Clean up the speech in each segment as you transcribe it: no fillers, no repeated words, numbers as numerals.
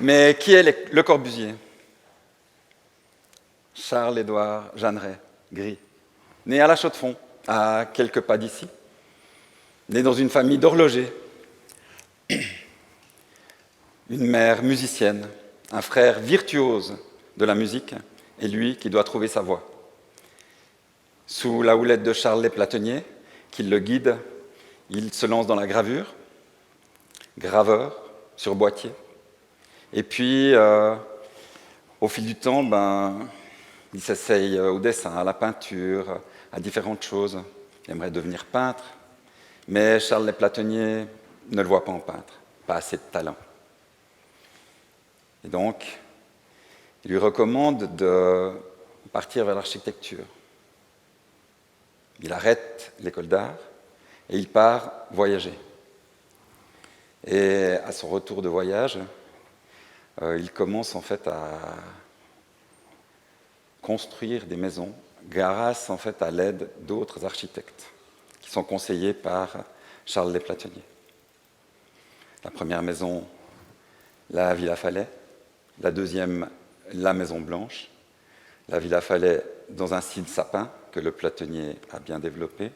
Mais qui est Le Corbusier? Charles-Édouard Jeanneret, gris, né à La Chaux-de-Fonds, à quelques pas d'ici, né dans une famille d'horlogers, une mère musicienne, un frère virtuose de la musique, et lui qui doit trouver sa voie. Sous la houlette de Charles Lesplatenier, qui le guide, il se lance dans la gravure, graveur sur boîtier. Et puis, au fil du temps, il s'essaye au dessin, à la peinture, à différentes choses. Il aimerait devenir peintre, mais Charles Lesplatenier ne le voit pas en peintre, pas assez de talent. Et donc, il lui recommande de partir vers l'architecture. Il arrête l'école d'art et il part voyager. Et à son retour de voyage, il commence en fait à construire des maisons grâce en fait à l'aide d'autres architectes qui sont conseillés par Charles Lesplatenier. La première maison, la Villa Falais, la deuxième, la Maison Blanche, la Villa Falais dans un style sapin que Lesplatenier a bien développé,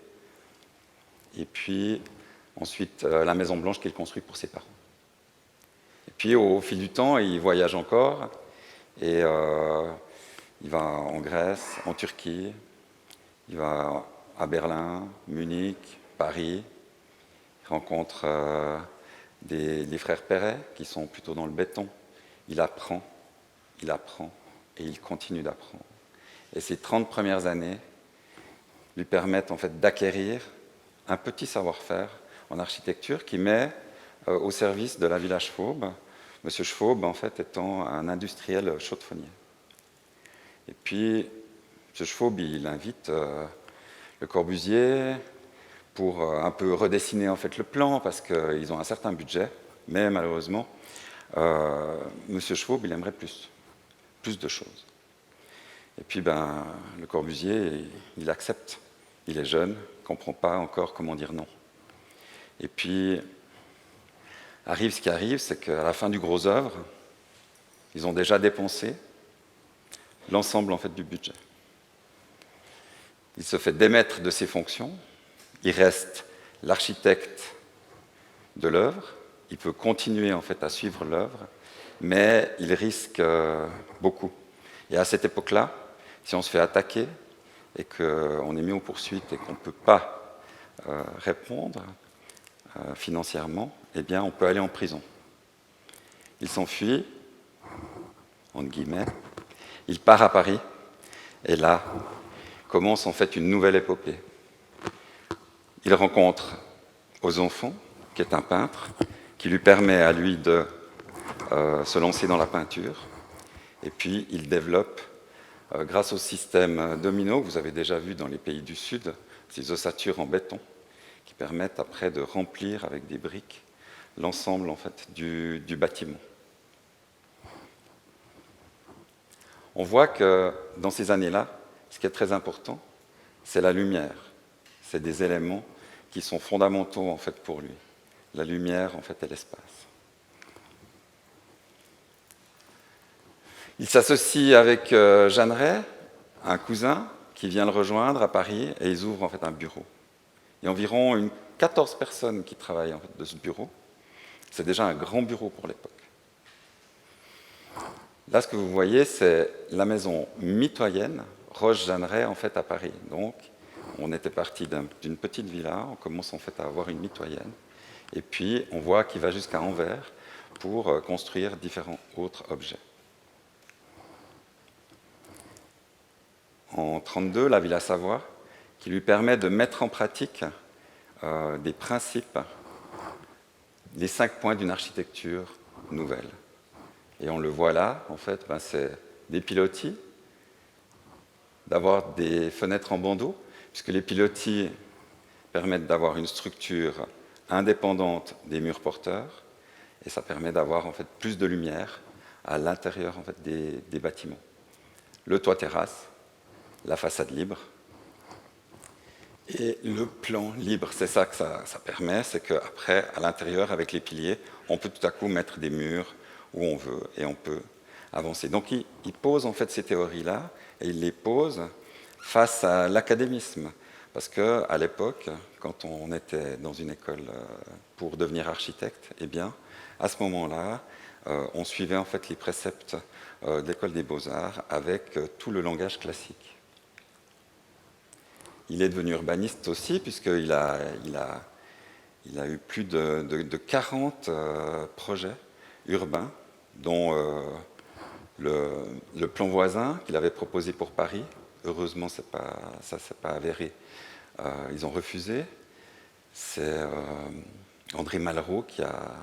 et puis ensuite la Maison Blanche qu'il construit pour ses parents. Et puis au fil du temps, il voyage encore, et il va en Grèce, en Turquie, il va à Berlin, Munich, Paris, il rencontre les frères Perret, qui sont plutôt dans le béton. Il apprend, et il continue d'apprendre. Et ces 30 premières années lui permettent en fait d'acquérir un petit savoir-faire en architecture qui met au service de la Villa Schwab, M. Schwab en fait étant un industriel chaux-de-fonnier. Et puis, M. Schwab, il invite Le Corbusier pour un peu redessiner en fait le plan, parce qu'ils ont un certain budget, mais malheureusement, M. Schwab, il aimerait plus de choses. Et puis, Le Corbusier, il accepte. Il est jeune, il ne comprend pas encore comment dire non. Et puis, arrive ce qui arrive, c'est qu'à la fin du gros œuvre, ils ont déjà dépensé l'ensemble en fait, du budget. Il se fait démettre de ses fonctions, il reste l'architecte de l'œuvre, il peut continuer en fait, à suivre l'œuvre, mais il risque beaucoup. Et à cette époque-là, si on se fait attaquer et qu'on est mis aux poursuites et qu'on ne peut pas répondre financièrement, eh bien, on peut aller en prison. Il s'enfuit, entre guillemets, il part à Paris, et là commence en fait une nouvelle épopée. Il rencontre Ozonfon, qui est un peintre, qui lui permet à lui de se lancer dans la peinture, et puis il développe, grâce au système domino que vous avez déjà vu dans les pays du Sud, ces ossatures en béton, qui permettent après de remplir avec des briques l'ensemble en fait, du bâtiment. On voit que dans ces années-là, ce qui est très important, c'est la lumière. C'est des éléments qui sont fondamentaux en fait, pour lui. La lumière en fait, et l'espace. Il s'associe avec Jeanneret, un cousin, qui vient le rejoindre à Paris, et ils ouvrent en fait, un bureau. Il y a environ 14 personnes qui travaillent en fait, de ce bureau. C'est déjà un grand bureau pour l'époque. Là, ce que vous voyez, c'est la maison mitoyenne, Roche-Jeanneret, en fait, à Paris. Donc, on était parti d'une petite villa, on commence en fait à avoir une mitoyenne, et puis on voit qu'il va jusqu'à Anvers pour construire différents autres objets. En 1932, la Villa Savoie, qui lui permet de mettre en pratique des principes, les 5 points d'une architecture nouvelle. Et on le voit là, en fait, c'est des pilotis, d'avoir des fenêtres en bandeau, puisque les pilotis permettent d'avoir une structure indépendante des murs porteurs, et ça permet d'avoir en fait, plus de lumière à l'intérieur en fait, des bâtiments. Le toit terrasse, la façade libre, et le plan libre. C'est ça que ça permet, c'est qu'après, à l'intérieur, avec les piliers, on peut tout à coup mettre des murs où on veut et on peut avancer. Donc il pose en fait ces théories-là et il les pose face à l'académisme. Parce qu'à l'époque, quand on était dans une école pour devenir architecte, eh bien, à ce moment-là, on suivait en fait les préceptes de l'école des beaux-arts avec tout le langage classique. Il est devenu urbaniste aussi, puisqu'il a eu plus de 40 projets urbains, dont le plan voisin qu'il avait proposé pour Paris. Heureusement, ça ne s'est pas avéré. Ils ont refusé. C'est André Malraux qui a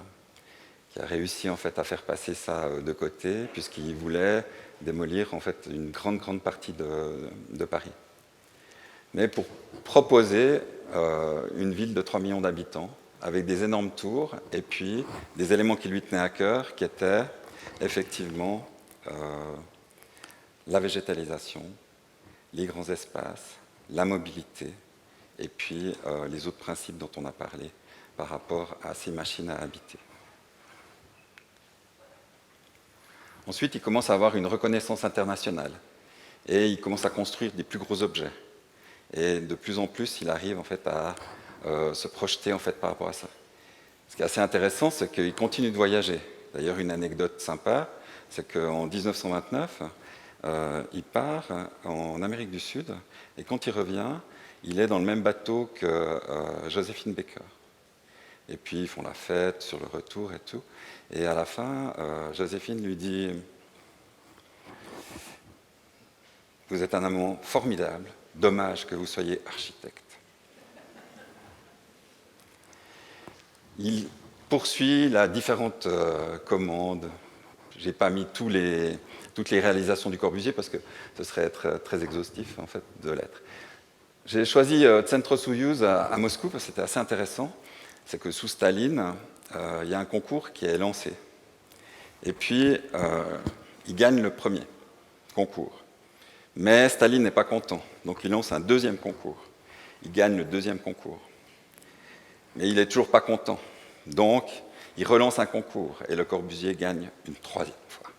réussi en fait, à faire passer ça de côté, puisqu'il voulait démolir en fait, une grande partie de Paris. Mais pour proposer une ville de 3 millions d'habitants, avec des énormes tours, et puis des éléments qui lui tenaient à cœur, qui étaient effectivement la végétalisation, les grands espaces, la mobilité, et puis les autres principes dont on a parlé par rapport à ces machines à habiter. Ensuite, il commence à avoir une reconnaissance internationale, et il commence à construire des plus gros objets. Et de plus en plus, il arrive en fait, à se projeter en fait, par rapport à ça. Ce qui est assez intéressant, c'est qu'il continue de voyager. D'ailleurs, une anecdote sympa, c'est qu'en 1929, il part en Amérique du Sud, et quand il revient, il est dans le même bateau que Joséphine Baker. Et puis, ils font la fête sur le retour et tout. Et à la fin, Joséphine lui dit « Vous êtes un amant formidable, dommage que vous soyez architecte. » Il poursuit la différentes commandes. Je n'ai pas mis toutes les réalisations du Corbusier parce que ce serait très exhaustif en fait, de l'être. J'ai choisi Centro-Soyouz à Moscou parce que c'était assez intéressant. C'est que sous Staline, il y a un concours qui est lancé. Et puis, il gagne le premier concours. Mais Staline n'est pas content, donc il lance un deuxième concours. Il gagne le deuxième concours. Mais il n'est toujours pas content. Donc, il relance un concours et Le Corbusier gagne une troisième fois.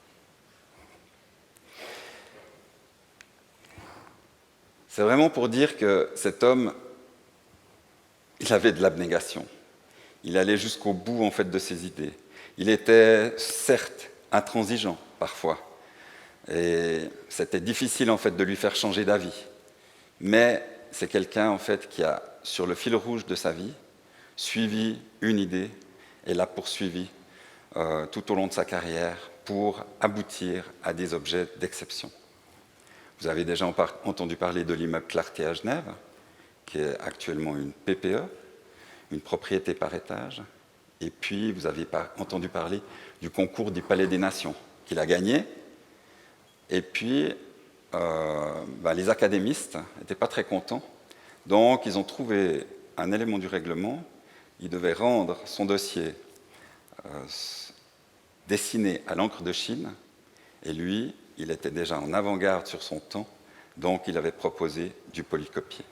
C'est vraiment pour dire que cet homme, il avait de l'abnégation. Il allait jusqu'au bout en fait, de ses idées. Il était certes intransigeant parfois. Et c'était difficile en fait, de lui faire changer d'avis. Mais c'est quelqu'un en fait, qui a, sur le fil rouge de sa vie, suivi une idée et l'a poursuivi tout au long de sa carrière pour aboutir à des objets d'exception. Vous avez déjà entendu parler de l'immeuble Clarté à Genève, qui est actuellement une PPE, une propriété par étage. Et puis, vous avez entendu parler du concours du Palais des Nations, qu'il a gagné. Et puis, les académistes n'étaient pas très contents. Donc, ils ont trouvé un élément du règlement. Il devait rendre son dossier dessiné à l'encre de Chine. Et lui, il était déjà en avant-garde sur son temps. Donc, il avait proposé du polycopier.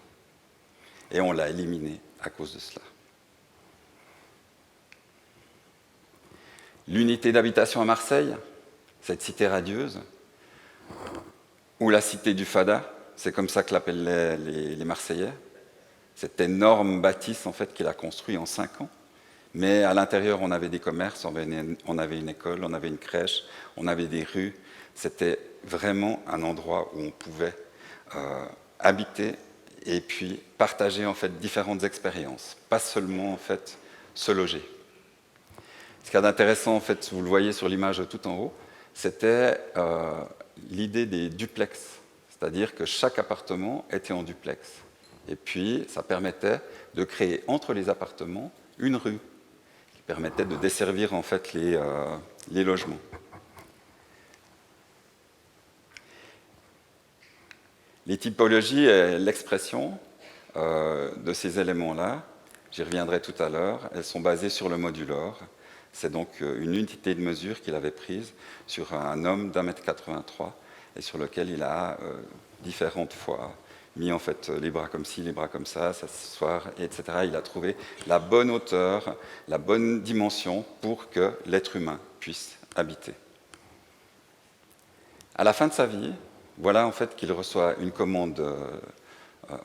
Et on l'a éliminé à cause de cela. L'unité d'habitation à Marseille, cette cité radieuse, ou la cité du Fada, c'est comme ça que l'appelaient les Marseillais, cette énorme bâtisse en fait, qu'il a construit en 5 ans. Mais à l'intérieur, on avait des commerces, on avait une école, on avait une crèche, on avait des rues. C'était vraiment un endroit où on pouvait habiter et puis partager en fait, différentes expériences, pas seulement en fait, se loger. Ce qui est intéressant, en fait, vous le voyez sur l'image tout en haut, c'était l'idée des duplex, c'est-à-dire que chaque appartement était en duplex. Et puis, ça permettait de créer entre les appartements une rue qui permettait de desservir en fait, les logements. Les typologies et l'expression de ces éléments-là, j'y reviendrai tout à l'heure, elles sont basées sur le modulor. C'est donc une unité de mesure qu'il avait prise sur un homme d'1,83 m et sur lequel il a différentes fois mis en fait les bras comme ci, les bras comme ça, s'asseoir, etc. Il a trouvé la bonne hauteur, la bonne dimension pour que l'être humain puisse habité. À la fin de sa vie, voilà en fait qu'il reçoit une commande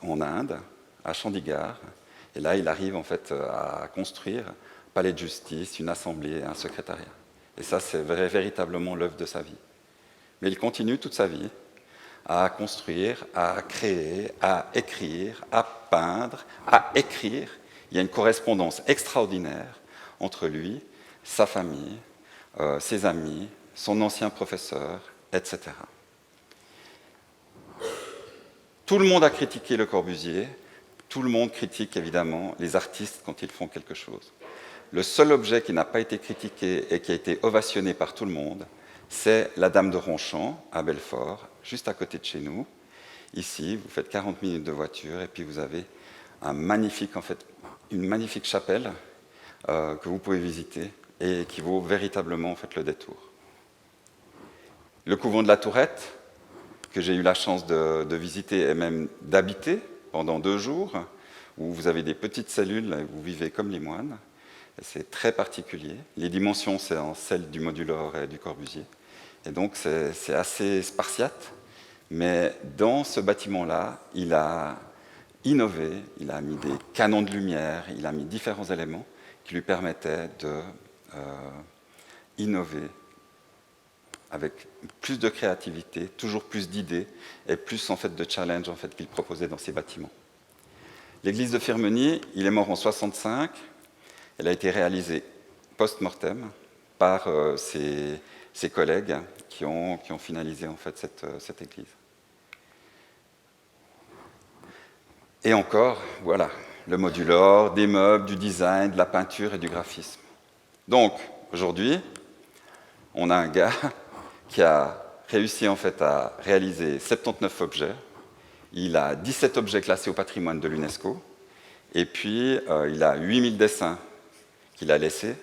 en Inde, à Chandigarh, et là il arrive en fait à construire un palais de justice, une assemblée, un secrétariat. Et ça, c'est véritablement l'œuvre de sa vie. Mais il continue toute sa vie à construire, à créer, à écrire, à peindre, à écrire. Il y a une correspondance extraordinaire entre lui, sa famille, ses amis, son ancien professeur, etc. Tout le monde a critiqué Le Corbusier, tout le monde critique évidemment les artistes quand ils font quelque chose. Le seul objet qui n'a pas été critiqué et qui a été ovationné par tout le monde, c'est la Dame de Ronchamp, à Belfort, juste à côté de chez nous. Ici, vous faites 40 minutes de voiture et puis vous avez une magnifique chapelle que vous pouvez visiter et qui vaut véritablement le détour. Le couvent de la Tourette, que j'ai eu la chance de visiter et même d'habiter pendant 2 jours, où vous avez des petites cellules et vous vivez comme les moines. C'est très particulier. Les dimensions, c'est celles du Modulor et du Corbusier. Et donc, c'est assez spartiate. Mais dans ce bâtiment-là, il a innové, il a mis des canons de lumière, il a mis différents éléments qui lui permettaient d'innover avec plus de créativité, toujours plus d'idées et plus de challenge qu'il proposait dans ses bâtiments. L'église de Firmeny, il est mort en 1965. Elle a été réalisée post-mortem par ses collègues qui ont finalisé cette église. Et encore, voilà, le modulor, des meubles, du design, de la peinture et du graphisme. Donc, aujourd'hui, on a un gars qui a réussi à réaliser 79 objets. Il a 17 objets classés au patrimoine de l'UNESCO. Et puis, il a 8000 dessins qu'il a laissés.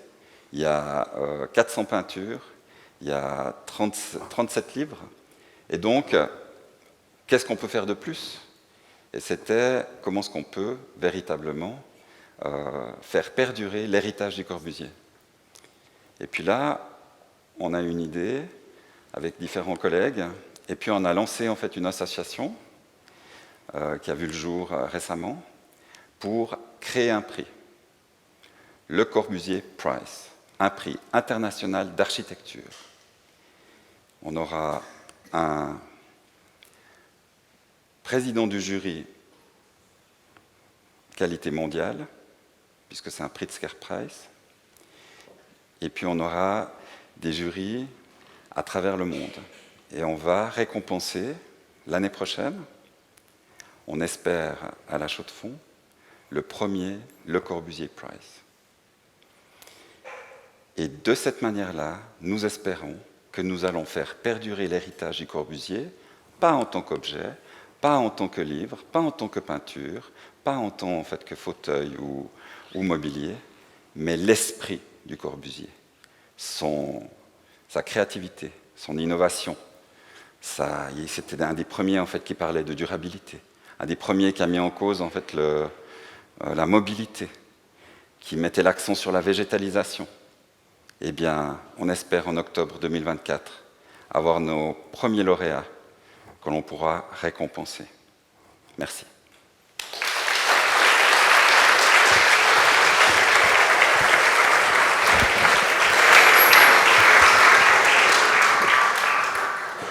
Il y a 400 peintures. Il y a 37 livres. Et donc, qu'est-ce qu'on peut faire de plus? Et c'était comment est-ce qu'on peut véritablement faire perdurer l'héritage du Corbusier. Et puis là, on a une idée avec différents collègues. Et puis on a lancé une association qui a vu le jour récemment pour créer un prix. Le Corbusier Prize, un prix international d'architecture. On aura un président du jury qualité mondiale, puisque c'est un Pritzker Prize. Et puis on aura des jurys à travers le monde. Et on va récompenser l'année prochaine, on espère à la Chaux-de-Fonds, le premier Le Corbusier Prize. Et de cette manière-là, nous espérons que nous allons faire perdurer l'héritage du Corbusier, pas en tant qu'objet, pas en tant que livre, pas en tant que peinture, pas en tant que fauteuil ou mobilier, mais l'esprit du Corbusier, sa créativité, son innovation. C'était un des premiers qui parlait de durabilité, un des premiers qui a mis en cause la mobilité, qui mettait l'accent sur la végétalisation. Eh bien, on espère en octobre 2024 avoir nos premiers lauréats que l'on pourra récompenser. Merci.